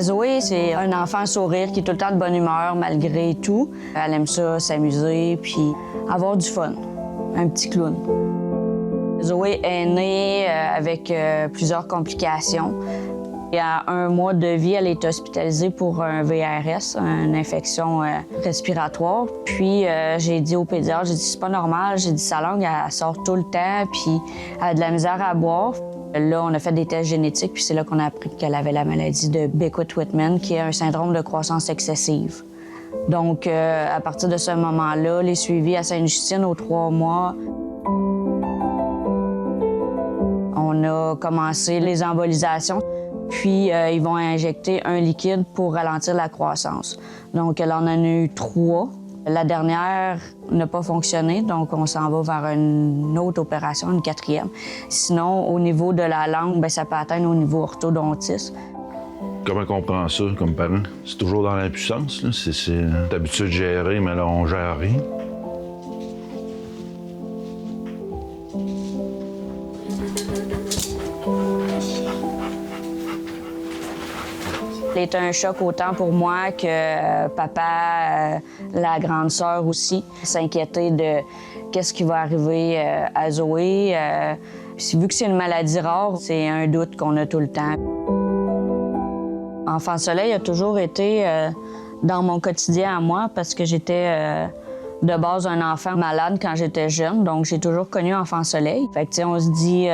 Zoé, c'est un enfant sourire qui est tout le temps de bonne humeur malgré tout. Elle aime ça, s'amuser, puis avoir du fun. Un petit clown. Zoé est née avec plusieurs complications. À 1 mois de vie, elle est hospitalisée pour un VRS, une infection respiratoire. Puis j'ai dit au pédiatre, j'ai dit c'est pas normal, j'ai dit sa langue elle sort tout le temps, puis elle a de la misère à boire. Là, on a fait des tests génétiques, puis c'est là qu'on a appris qu'elle avait la maladie de Beckwith-Whitman, qui est un syndrome de croissance excessive. Donc, à partir de ce moment-là, les suivis à Sainte-Justine aux 3 mois, on a commencé les embolisations, puis ils vont injecter un liquide pour ralentir la croissance. Donc, elle en a eu 3. La dernière n'a pas fonctionné, donc on s'en va vers une autre opération, une 4e. Sinon, au niveau de la langue, ça peut atteindre au niveau orthodontiste. Comment on prend ça comme parent? C'est toujours dans l'impuissance, là. C'est d'habitude de gérer, mais là, on gère rien. C'était un choc autant pour moi que papa, la grande sœur aussi, s'inquiéter de qu'est-ce qui va arriver à Zoé. Vu que c'est une maladie rare, c'est un doute qu'on a tout le temps. Enfant Soleil a toujours été dans mon quotidien à moi parce que j'étais de base un enfant malade quand j'étais jeune, donc j'ai toujours connu Enfant Soleil. Fait que, on se dit...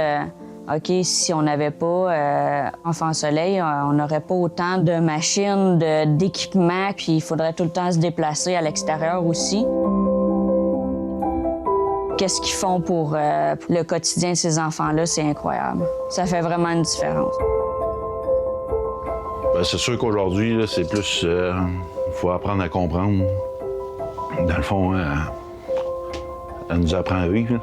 OK, si on n'avait pas Enfant Soleil, on n'aurait pas autant de machines, d'équipements, puis il faudrait tout le temps se déplacer à l'extérieur aussi. Qu'est-ce qu'ils font pour le quotidien de ces enfants-là, c'est incroyable. Ça fait vraiment une différence. C'est sûr qu'aujourd'hui, c'est plus... Il faut apprendre à comprendre. Dans le fond, elle nous apprend à vivre.